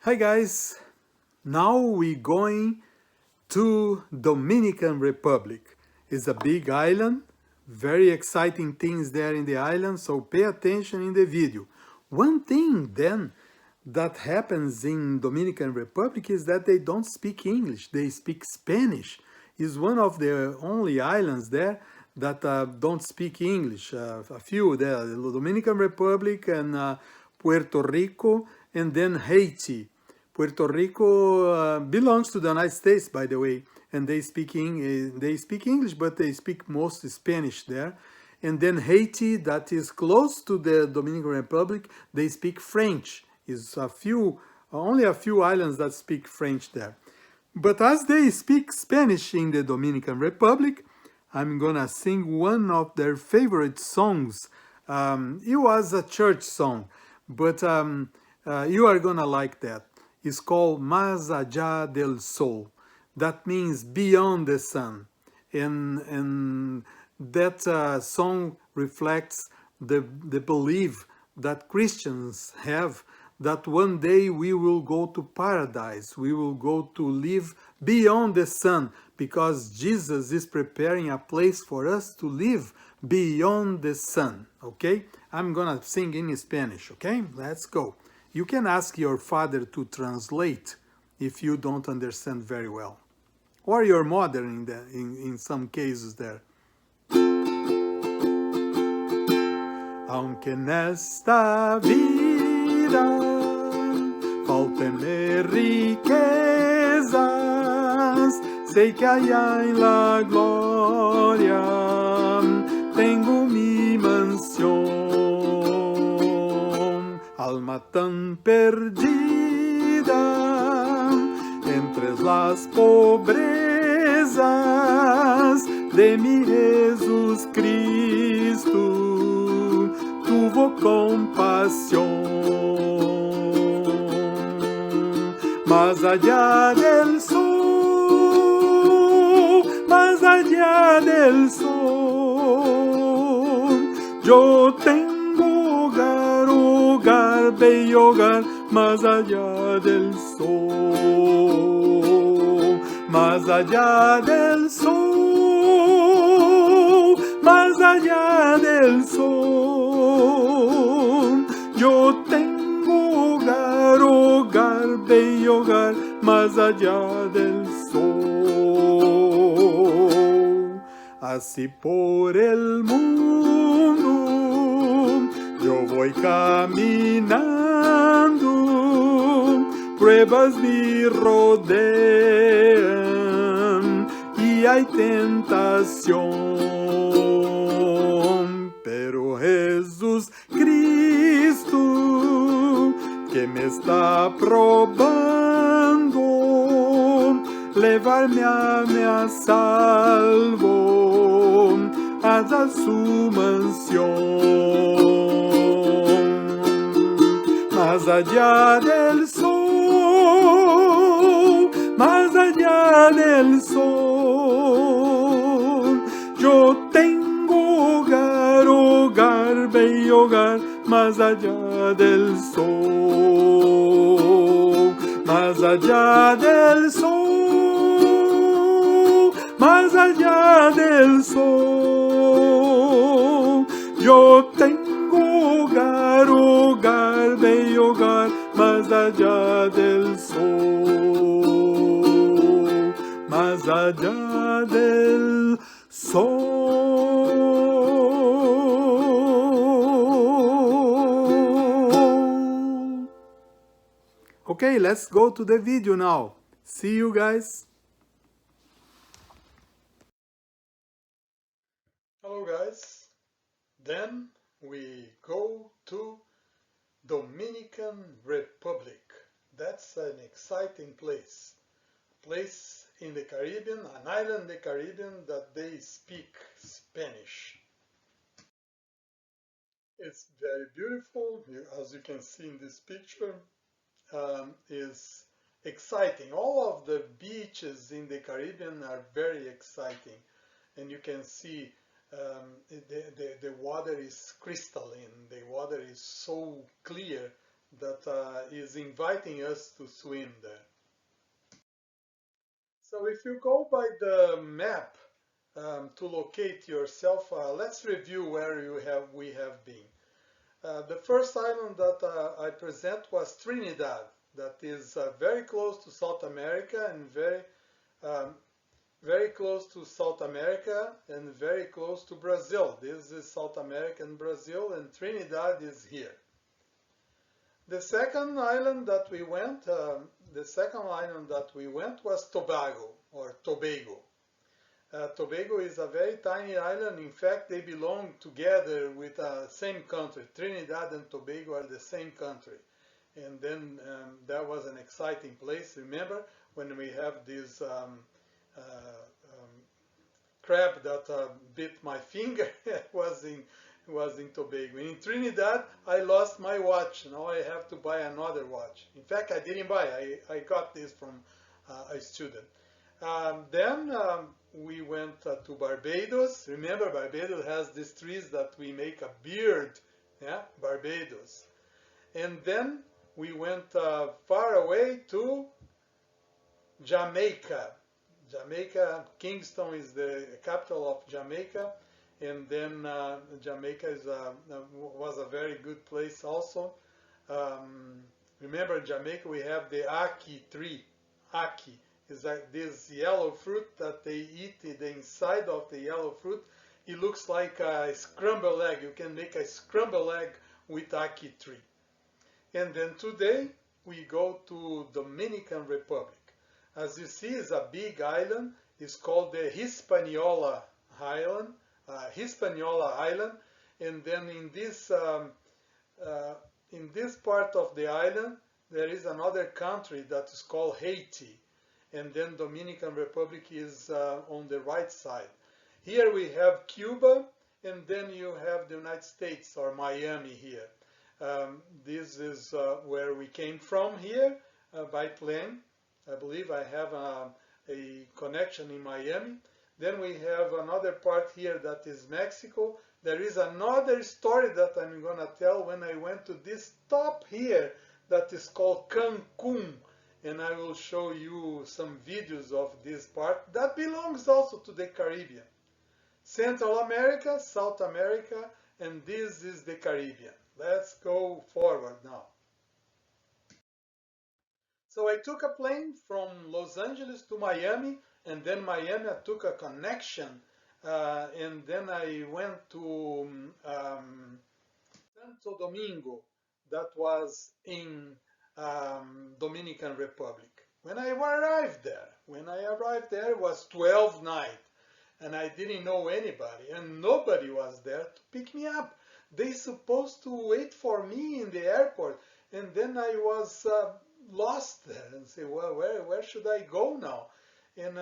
Hi guys, now we're going to Dominican Republic. It's a big island, very exciting things there in the island, so pay attention in the video. One thing then that happens in Dominican Republic is that they don't speak English, they speak Spanish. It's one of the only islands there that don't speak English. A few there, the Dominican Republic and Puerto Rico, and then Haiti. Puerto Rico belongs to the United States, by the way, and they speak English, but they speak most Spanish there. And then Haiti, that is close to the Dominican Republic, they speak French. Is only a few islands that speak French there. But as they speak Spanish in the Dominican Republic, I'm gonna sing one of their favorite songs. It was a church song, but you are gonna like that. It's called Más allá del sol. That means beyond the sun. And that song reflects the belief that Christians have that one day we will go to paradise, we will go to live beyond the sun, because Jesus is preparing a place for us to live beyond the sun, okay? I'm gonna sing in Spanish, okay? Let's go. You can ask your father to translate if you don't understand very well. Or your mother in some cases there. Aunque en esta vida falten riquezas, sei que allá en la gloria tengo mi mansión. Alma tan perdida entre las pobrezas de mi Jesús Cristo, tuvo compasión. Más allá del sol, más allá del sol, yo tengo hogar, hogar, bello hogar, más allá del sol, más allá del sol, más allá del sol, yo tengo hogar, hogar, bello hogar, más allá del sol. Así por el mundo yo voy caminando, pruebas me rodean y hay tentación, pero Jesús Cristo, que me está probando, levarme a salvo hasta su mansión. Más allá del sol, más allá del sol, yo tengo hogar, hogar, bello hogar, más allá del sol, más allá del sol, más allá del sol, yo tengo hogar, hogar, bello hogar, más allá del sol, más allá del sol. Okay, let's go to the video now. See you guys. Hello guys. Then we go to Dominican Republic. That's an exciting place. Place in the Caribbean, an island in the Caribbean that they speak Spanish. It's very beautiful, as you can see in this picture. Is exciting. All of the beaches in the Caribbean are very exciting, and you can see the water is crystalline. The water is so clear that is inviting us to swim there. So if you go by the map to locate yourself, let's review where we have been. The first island that I present was Trinidad, that is very close to South America and um, very close to South America and very close to Brazil. This is South America and Brazil, and Trinidad is here. The second island that we went, was Tobago or Tobago. Tobago is a very tiny island. In fact, they belong together with the same country. Trinidad and Tobago are the same country. And then that was an exciting place. Remember when we have this crab that bit my finger? was in Tobago. In Trinidad, I lost my watch. Now I have to buy another watch. In fact, I didn't buy. I got this from a student. Then we went to Barbados. Remember, Barbados has these trees that we make a beard. Yeah, Barbados. And then we went far away to Jamaica. Jamaica, Kingston is the capital of Jamaica. And then Jamaica was a very good place also. Remember, in Jamaica we have the ackee tree. Ackee is like this yellow fruit that they eat. The inside of the yellow fruit, it looks like a scrambled egg. You can make a scrambled egg with ackee tree. And then today we go to Dominican Republic. As you see, it's a big island. It's called the Hispaniola Island. And then in this part of the island there is another country that is called Haiti, and then Dominican Republic is on the right side. Here we have Cuba, and then you have the United States or Miami here. This is where we came from here by plane. I believe I have a connection in Miami. Then we have another part here that is Mexico. There is another story that I'm going to tell when I went to this top here that is called Cancun. And I will show you some videos of this part. That belongs also to the Caribbean. Central America, South America, and this is the Caribbean. Let's go forward now. So I took a plane from Los Angeles to Miami, and then Miami I took a connection, and then I went to Santo Domingo, that was in Dominican Republic. When I arrived there, it was 12 night, and I didn't know anybody, and nobody was there to pick me up. They supposed to wait for me in the airport, and then I was lost there and say, well, where should I go now? And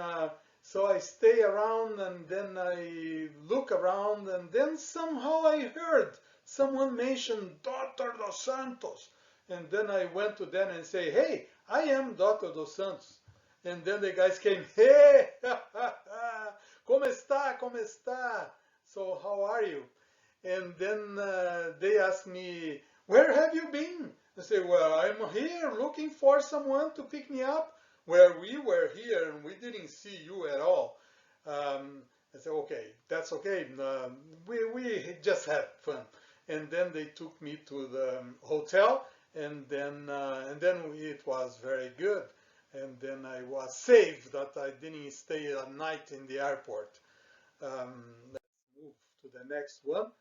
so I stay around, and then I look around, and then somehow I heard someone mention Dr. Dos Santos. And then I went to them and say, hey, I am Dr. Dos Santos. And then the guys came, hey, como está, como está? So how are you? And then they asked me, where have you been? I say, well, I'm here looking for someone to pick me up. Where we were here and we didn't see you at all. I said, okay, that's okay. We just had fun. And then they took me to the hotel, and then it was very good. And then I was saved that I didn't stay a night in the airport. Let's move to the next one.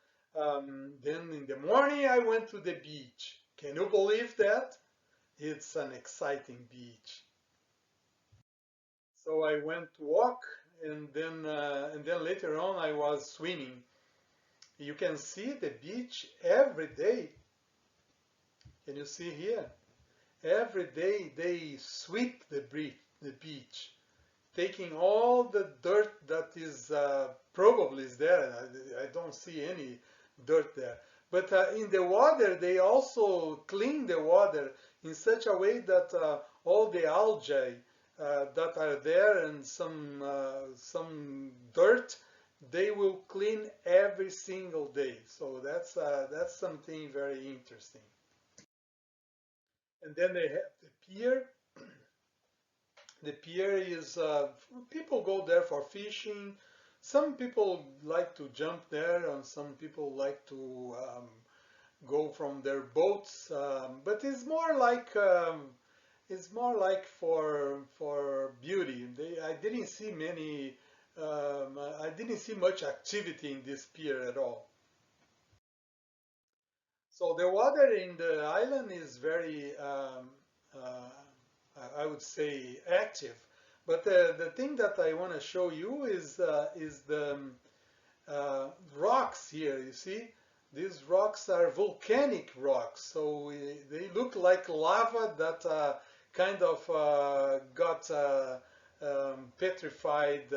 Then in the morning I went to the beach. Can you believe that? It's an exciting beach. So I went to walk, and then later on I was swimming. You can see the beach every day. Can you see here? Every day they sweep the beach, taking all the dirt that is probably is there. I don't see any dirt there. But in the water, they also clean the water in such a way that all the algae that are there and some dirt, they will clean every single day. So that's something very interesting. And then they have the pier. The pier is people go there for fishing. Some people like to jump there, and some people like to go from their boats. But it's more like for beauty. I didn't see many. I didn't see much activity in this pier at all. So the water in the island is very, uh, I would say, active. But the thing that I want to show you is the rocks here. You see, these rocks are volcanic rocks, so they look like lava that kind of got petrified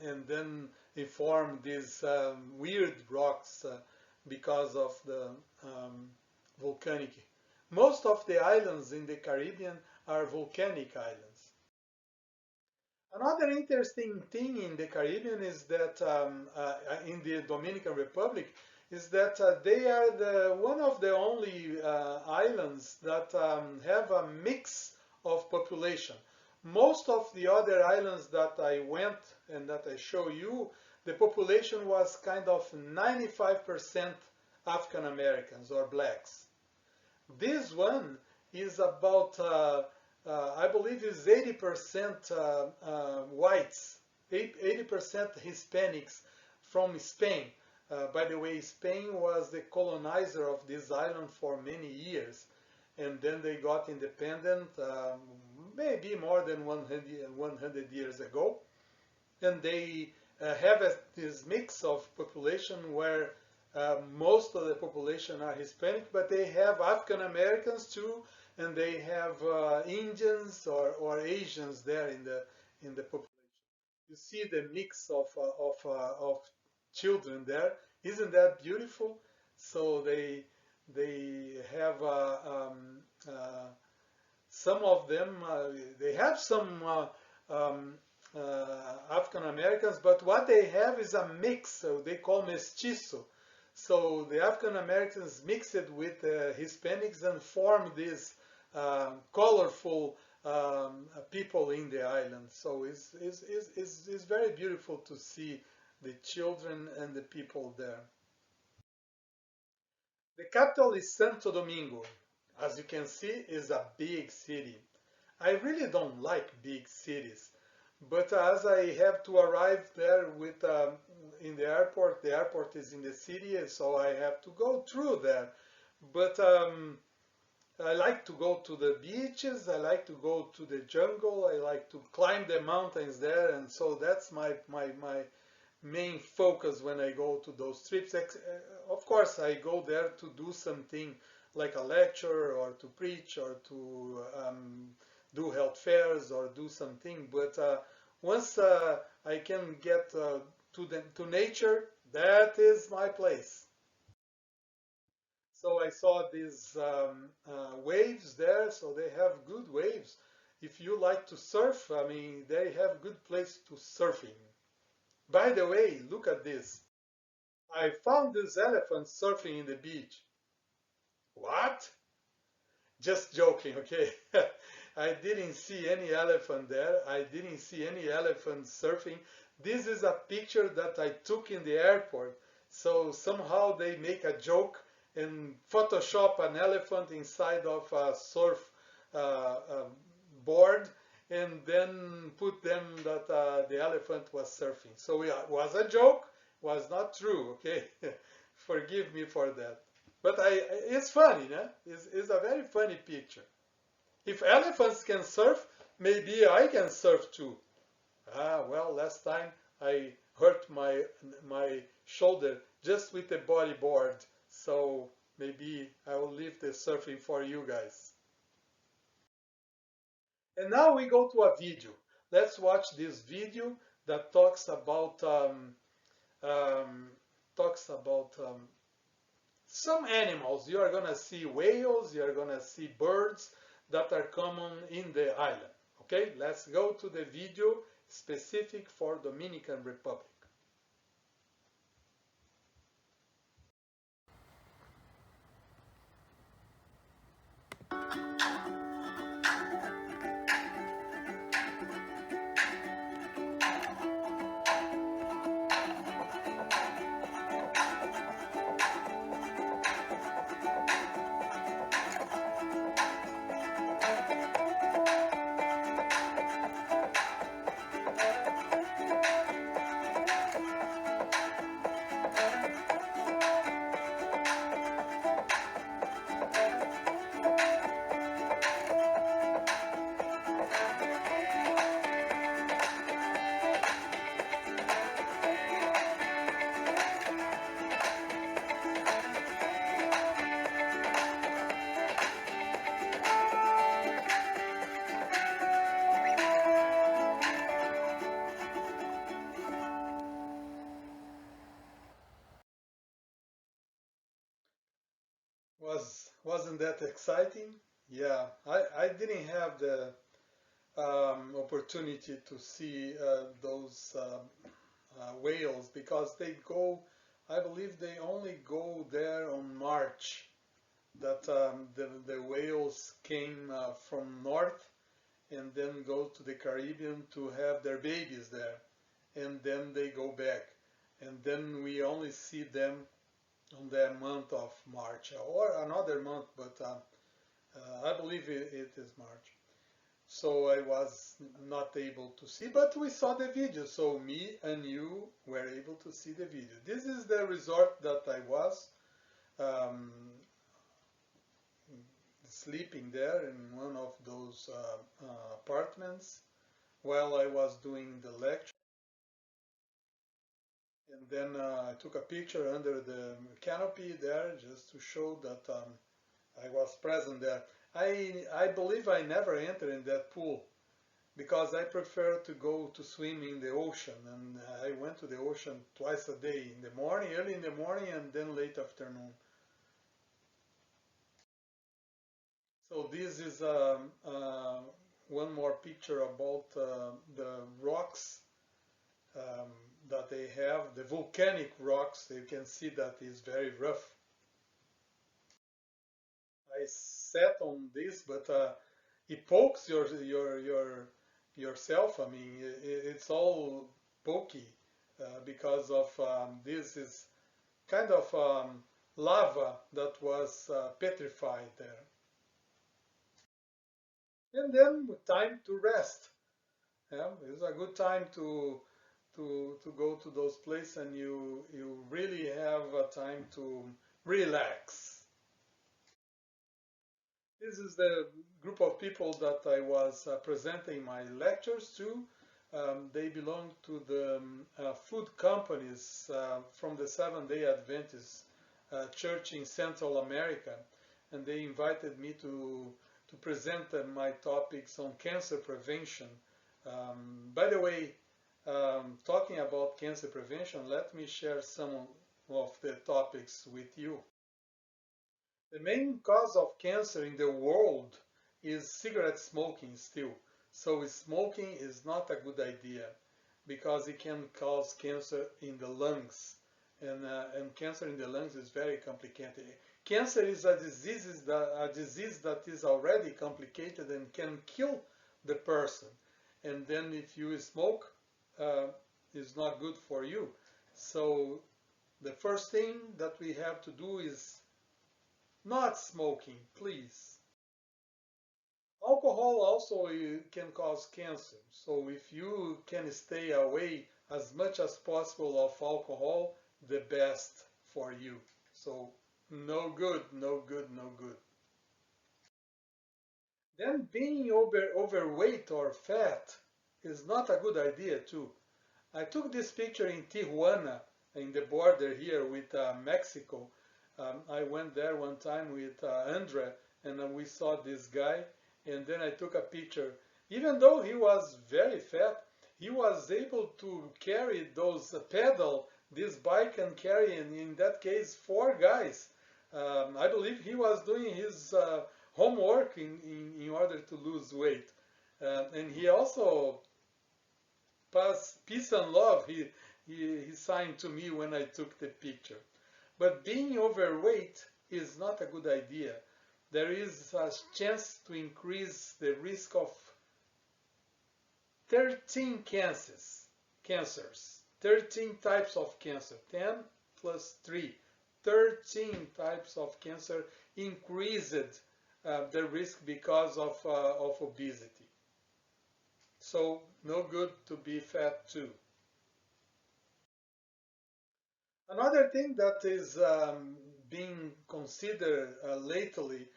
and then they formed these weird rocks because of the um, volcanic. Most of the islands in the Caribbean are volcanic islands. Another interesting thing in the Caribbean is that in the Dominican Republic is that they are one of the only islands that have a mix of population. Most of the other islands that I went and that I show you, the population was kind of 95% African Americans or blacks. This one is about, I believe, is 80% whites, 80% Hispanics from Spain. By the way, Spain was the colonizer of this island for many years, and then they got independent, maybe more than 100 years ago, and they have this mix of population where most of the population are Hispanic, but they have African Americans too, and they have Indians or Asians there in the population. You see the mix of children there. Isn't that beautiful? So they have some of them. They have some um, African Americans, but what they have is a mix. So they call mestizo. So the African Americans mix it with Hispanics and form these colorful people in the island. So it's very beautiful to see the children and the people there. The capital is Santo Domingo. As you can see, is a big city. I really don't like big cities, but as I have to arrive there with in the airport is in the city, so I have to go through there. But I like to go to the beaches. I like to go to the jungle. I like to climb the mountains there, and so that's my main focus when I go to those trips. Of course, I go there to do something like a lecture or to preach or to do health fairs or do something. But once I can get to nature, that is my place. So I saw these waves there, so they have good waves. If you like to surf, I mean, they have good place to surfing. By the way, look at this. I found this elephant surfing in the beach. What? Just joking, okay? I didn't see any elephant there. I didn't see any elephant surfing. This is a picture that I took in the airport. So somehow they make a joke and Photoshop an elephant inside of a surf board and then put them that the elephant was surfing. So it was a joke, was not true, okay? Forgive me for that. But it's funny, né? It's a very funny picture. If elephants can surf, maybe I can surf too. Ah, well, last time I hurt my shoulder just with the bodyboard, so maybe I will leave the surfing for you guys. And now we go to a video. Let's watch this video that um, talks about some animals. You are gonna see whales. You are gonna see birds that are common in the island. Okay, let's go to the video specific for Dominican Republic. Wasn't that exciting? Yeah, I didn't have the opportunity to see those whales because they go, I believe they only go there on March. That the whales came from north and then go to the Caribbean to have their babies there, and then they go back, and then we only see them on the month of March or another month, but I believe it is March. So I was not able to see, but we saw the video. So me and you were able to see the video. This is the resort that I was um, sleeping there in one of those apartments while I was doing the lecture. And then I took a picture under the canopy there just to show that I was present there. I believe I never entered in that pool because I prefer to go to swim in the ocean, and I went to the ocean twice a day, in the morning, early in the morning, and then late afternoon. So this is one more picture about the rocks um, that they have, the volcanic rocks. You can see that is very rough. I sat on this, but it pokes yourself. I mean, it's all pokey because of this is kind of lava that was petrified there. And then time to rest. Yeah, it's a good time to go to those places, and you really have a time to relax. This is the group of people that I was presenting my lectures to. They belong to the food companies from the Seventh-day Adventist Church in Central America, and they invited me to present my topics on cancer prevention. By the way, talking about cancer prevention, let me share some of the topics with you. The main cause of cancer in the world is cigarette smoking still. So smoking is not a good idea because it can cause cancer in the lungs. And cancer in the lungs is very complicated. Cancer is a disease that is already complicated and can kill the person. And then if you smoke, uh, it's not good for you. So the first thing that we have to do is not smoking, please. Alcohol also can cause cancer. So if you can stay away as much as possible of alcohol, the best for you. So no good, no good, no good. Then being overweight or fat is not a good idea too. I took this picture in Tijuana, in the border here with Mexico. I went there one time with Andre, and we saw this guy, and then I took a picture. Even though he was very fat, he was able to carry those pedal, this bike, and carry, in that case, four guys. I believe he was doing his homework in order to lose weight. And he also peace and love he signed to me when I took the picture. But being overweight is not a good idea. There is a chance to increase the risk of 13 cancers, 13 types of cancer, 10 plus 3, 13 types of cancer increased the risk because of obesity. So no good to be fat too. Another thing that is being considered lately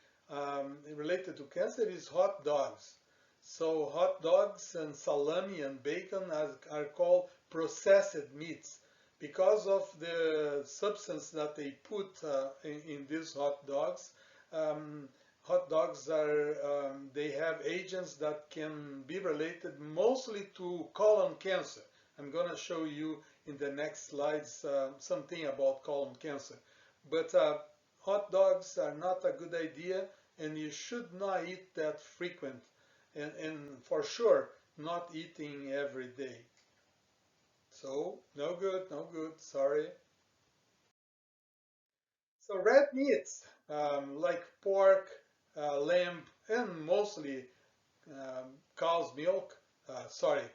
related to cancer is hot dogs. So hot dogs and salami and bacon are called processed meats because of the substance that they put in these hot dogs. Hot dogs they have agents that can be related mostly to colon cancer. I'm going to show you in the next slides something about colon cancer. But hot dogs are not a good idea, and you should not eat that frequent, and for sure not eating every day. So no good, no good, sorry. So red meats like pork, lamb, and mostly cow's milk,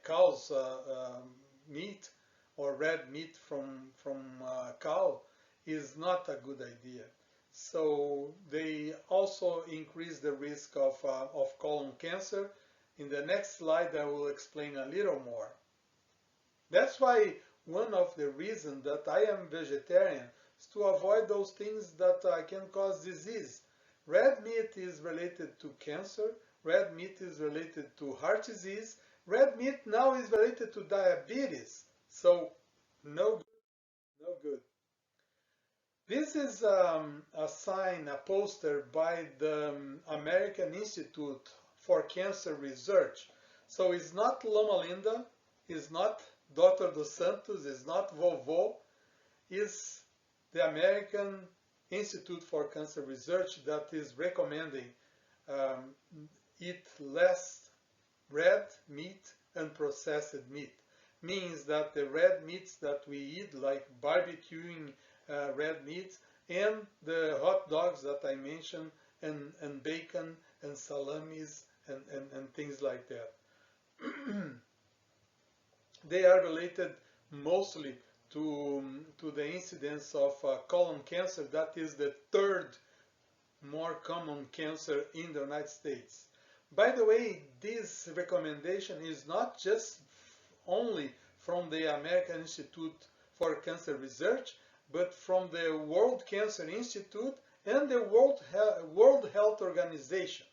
cow's meat or red meat from cow is not a good idea. So they also increase the risk of colon cancer. In the next slide, I will explain a little more. That's why one of the reasons that I am vegetarian is to avoid those things that can cause disease. Red meat is related to cancer. Red meat is related to heart disease. Red meat now is related to diabetes. So no good, no good. This is a sign, a poster by the American Institute for Cancer Research. So it's not Loma Linda, it's not Dr. Dos Santos, it's not Vovo, it's the American Institute for Cancer Research that is recommending um, eat less red meat and processed meat. Means that the red meats that we eat, like barbecuing red meats, and the hot dogs that I mentioned, and bacon and salamis and things like that. They are related mostly to the incidence of colon cancer. That is the third more common cancer in the United States. By the way, this recommendation is not just only from the American Institute for Cancer Research, but from the World Cancer Institute and the World Health Organization.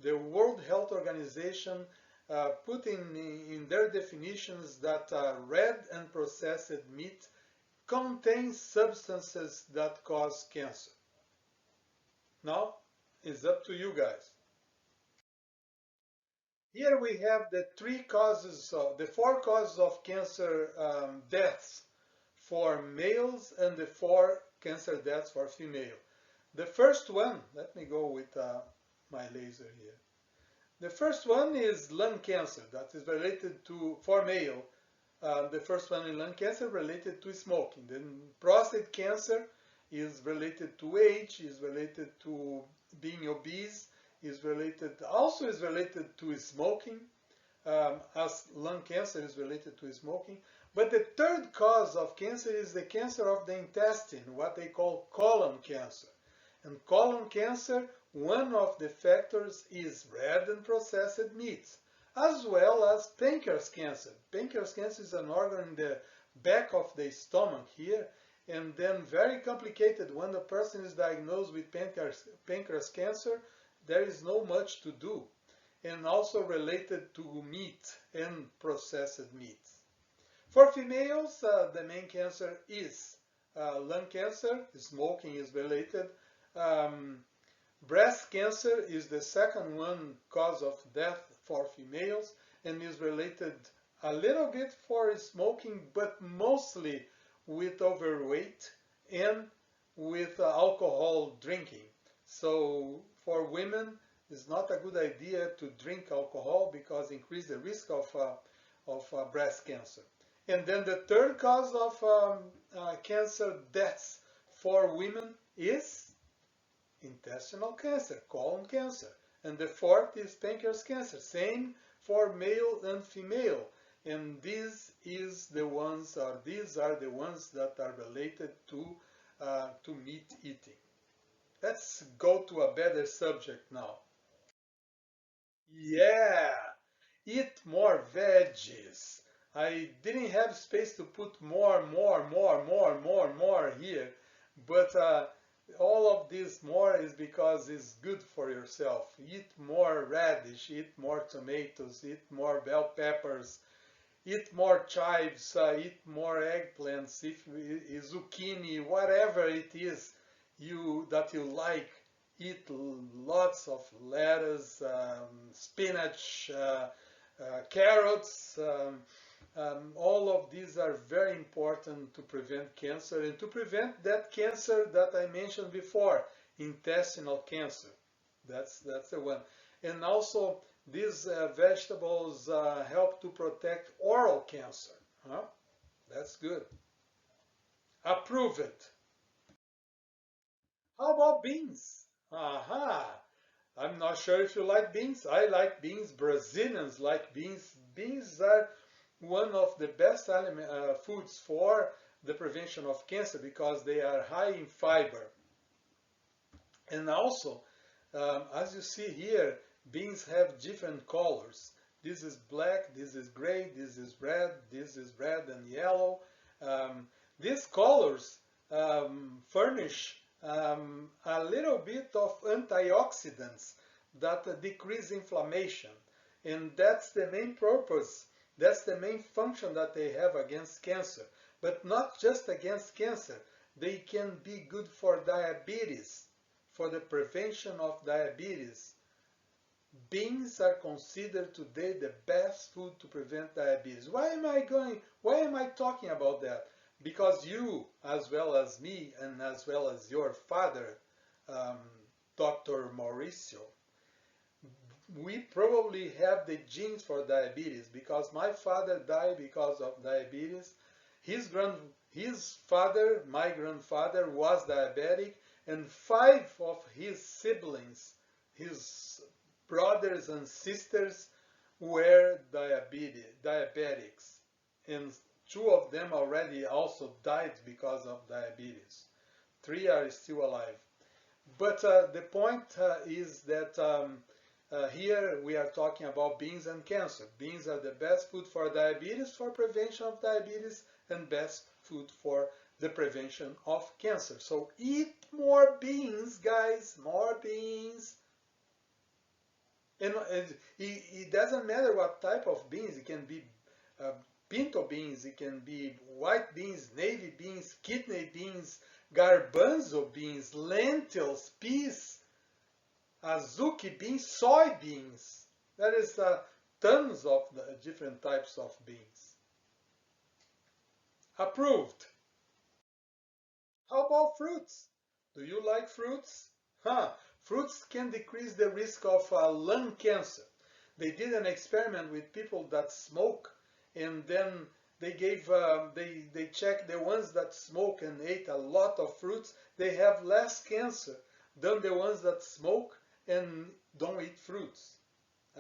The World Health Organization put in their definitions that red and processed meat contains substances that cause cancer. Now, it's up to you guys. Here we have the the four causes of cancer deaths for males and the four cancer deaths for female. The first one, let me go with my laser here. The first one is lung cancer, that is related to, for male, the first one in lung cancer related to smoking. Then prostate cancer is related to age, is related to being obese, also is related to smoking, as lung cancer is related to smoking. But the third cause of cancer is the cancer of the intestine, what they call colon cancer. And colon cancer, one of the factors is red and processed meats, as well as pancreas cancer. Pancreas cancer is an organ in the back of the stomach here, and then very complicated. When the person is diagnosed with pancreas cancer, there is no much to do, and also related to meat and processed meats. For females, the main cancer is lung cancer. Smoking is related. Breast cancer is the second one cause of death for females and is related a little bit for smoking, but mostly with overweight and with alcohol drinking. So for women, it's not a good idea to drink alcohol because it increases the risk of breast cancer. And then the third cause of cancer deaths for women is intestinal cancer, colon cancer. And the fourth is pancreas cancer, same for male and female. And these are the ones that are related to meat eating. Let's go to a better subject now. Yeah, eat more veggies. I didn't have space to put more here, but all of this more is because it's good for yourself. Eat more radish, eat more tomatoes, eat more bell peppers, eat more chives, eat more eggplants, if zucchini, whatever it is that you like. Eat lots of lettuce, spinach, carrots, All of these are very important to prevent cancer and to prevent that cancer that I mentioned before, intestinal cancer. That's the one. And also these vegetables help to protect oral cancer. Huh? That's good. Approve it. How about beans? Aha! I'm not sure if you like beans. I like beans. Brazilians like beans. Beans are one of the best foods for the prevention of cancer because they are high in fiber. And also, as you see here, beans have different colors. This is black, this is gray, this is red and yellow. These colors furnish a little bit of antioxidants that decrease inflammation. And that's the main purpose, that's the main function that they have against cancer. But not just against cancer, they can be good for diabetes, for the prevention of diabetes. Beans are considered today the best food to prevent diabetes. Why am I talking about that? Because you, as well as me, and as well as your father, um, Dr. Mauricio, we probably have the genes for diabetes because my father died because of diabetes. His father, my grandfather, was diabetic, and 5 of his siblings, his brothers and sisters, were diabetics, and 2 of them already also died because of diabetes. 3 are still alive. But the point is that here we are talking about beans and cancer. Beans are the best food for diabetes, for prevention of diabetes, and best food for the prevention of cancer. So eat more beans, guys, more beans. And it doesn't matter what type of beans. It can be pinto beans, it can be white beans, navy beans, kidney beans, garbanzo beans, lentils, peas, azuki beans, soybeans. There is tons of different types of beans. Approved. How about fruits? Do you like fruits? Fruits can decrease the risk of lung cancer. They did an experiment with people that smoke, and then they checked the ones that smoke and ate a lot of fruits. They have less cancer than the ones that smoke and don't eat fruits.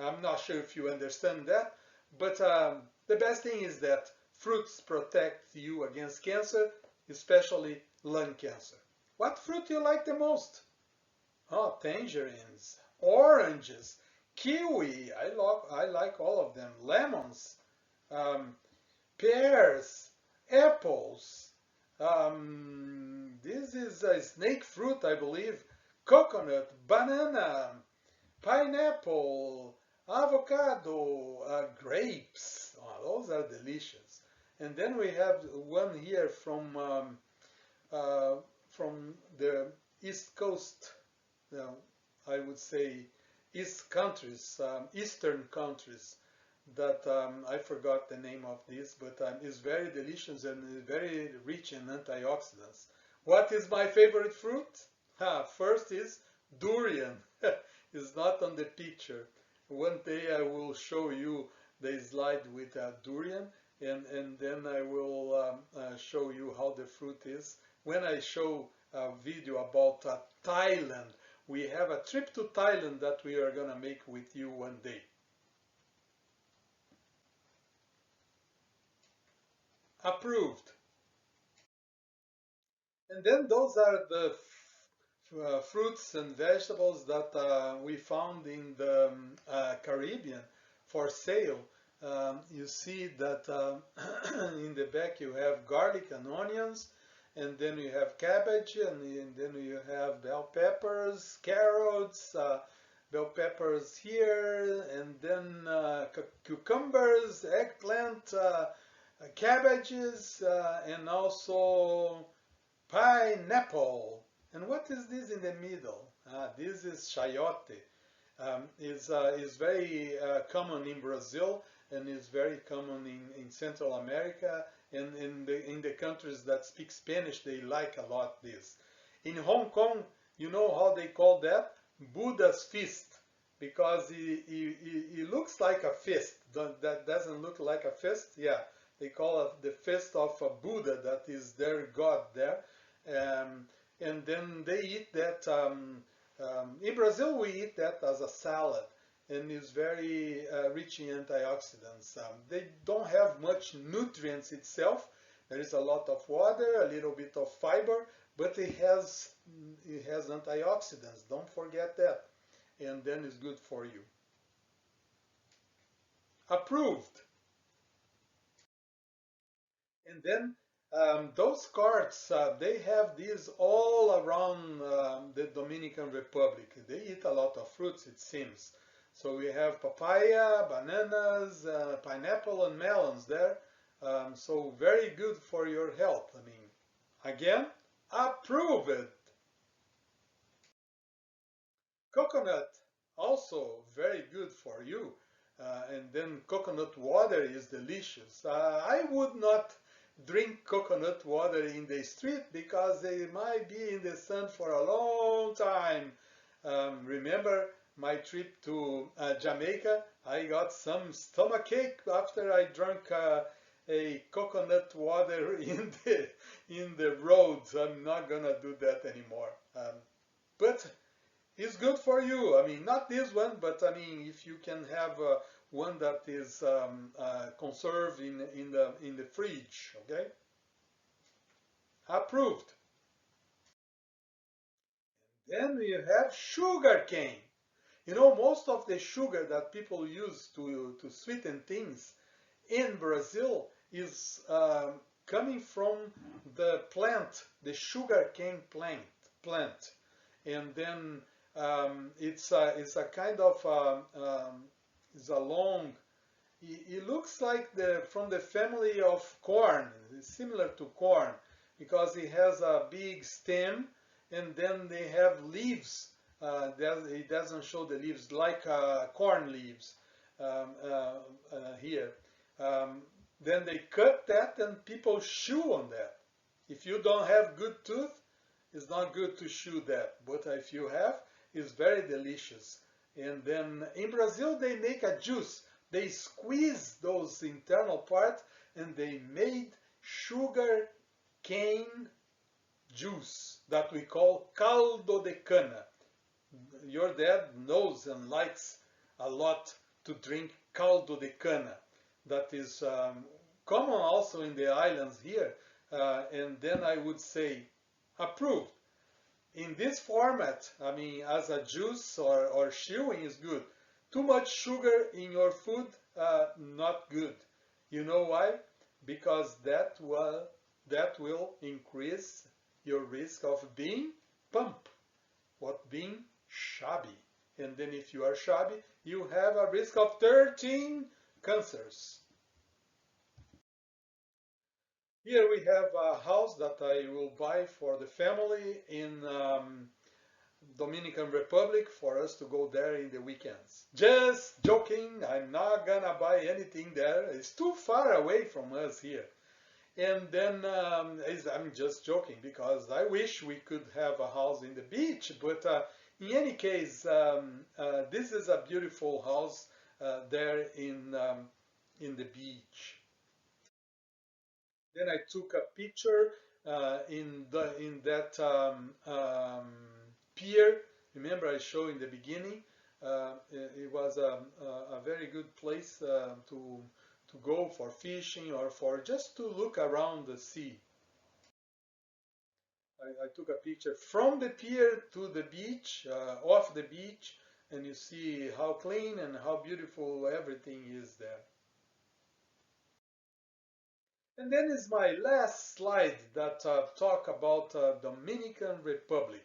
I'm not sure if you understand that, but the best thing is that fruits protect you against cancer, especially lung cancer. What fruit do you like the most? Oh, tangerines, oranges, kiwi. I like all of them. Lemons, um, pears, apples. This is a snake fruit, I believe. Coconut, banana, pineapple, avocado, grapes. Oh, those are delicious. And then we have one here from the East Coast. I would say Eastern countries. That I forgot the name of this, but it's very delicious and very rich in antioxidants. What is my favorite fruit? First is durian. It's not on the picture. One day I will show you the slide with durian, and then I will show you how the fruit is. When I show a video about Thailand, we have a trip to Thailand that we are going to make with you one day. Approved. And then those are the fruits and vegetables that we found in the Caribbean for sale. You see that in the back you have garlic and onions, and then you have cabbage, and then you have bell peppers, carrots, bell peppers here, and then cucumbers, eggplant, cabbages, and also pineapple. And what is this in the middle? This is chayote. Is very common in Brazil, and is very common in Central America, and in the countries that speak Spanish, they like a lot this. In Hong Kong, you know how they call that? Buddha's fist, because he looks like a fist. That doesn't look like a fist? Yeah, they call it the fist of a Buddha, that is their god there. And then they eat that. In Brazil, we eat that as a salad, and is very rich in antioxidants. They don't have much nutrients itself. There is a lot of water, a little bit of fiber, but it has antioxidants. Don't forget that, and then it's good for you. Approved. And then those cards, they have these all around the Dominican Republic. They eat a lot of fruits, it seems. So we have papaya, bananas, pineapple, and melons there. So very good for your health. I mean, again, approve it. Coconut, also very good for you. And then coconut water is delicious. I would not drink coconut water in the street because they might be in the sun for a long time. Remember my trip to Jamaica? I got some stomachache after I drank a coconut water in the roads. I'm not gonna do that anymore. But it's good for you. I mean, not this one, but I mean, if you can have one that is conserved in the fridge, okay? Approved. Then we have sugar cane. You know, most of the sugar that people use to sweeten things in Brazil is coming from the plant, the sugar cane plant. And then it's a kind of it's a long. It looks like from the family of corn. It's similar to corn because it has a big stem, and then they have leaves. It doesn't show the leaves like corn leaves here. Then they cut that, and people chew on that. If you don't have good tooth, it's not good to chew that. But if you have, it's very delicious. And then in Brazil, they make a juice. They squeeze those internal parts, and they made sugar cane juice that we call caldo de cana. Your dad knows and likes a lot to drink caldo de cana. That is common also in the islands here. And then I would say approved. In this format, I mean, as a juice or chewing is good. Too much sugar in your food, not good. You know why? Because that will increase your risk of being plump, being shabby. And then if you are shabby, you have a risk of 13 cancers. Here we have a house that I will buy for the family in Dominican Republic for us to go there in the weekends. Just joking, I'm not gonna buy anything there. It's too far away from us here. And then I'm just joking because I wish we could have a house in the beach, but in any case, this is a beautiful house there in the beach. Then I took a picture in that pier. Remember I showed in the beginning. It was a very good place to go for fishing or for just to look around the sea. I took a picture from the pier to the beach, off the beach, and you see how clean and how beautiful everything is there. And then is my last slide that talk about Dominican Republic.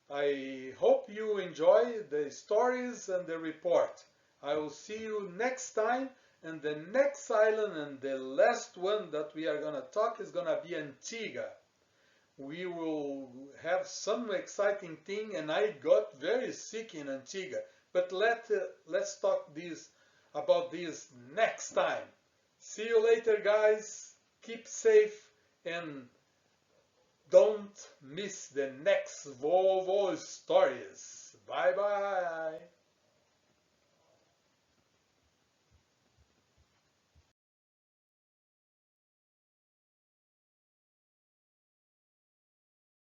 I hope you enjoy the stories and the report. I will see you next time, and the next island and the last one that we are going to talk is going to be Antigua. We will have some exciting thing, and I got very sick in Antigua. But let's talk this about this next time. See you later, guys. Keep safe and don't miss the next Vovo'S stories. Bye bye.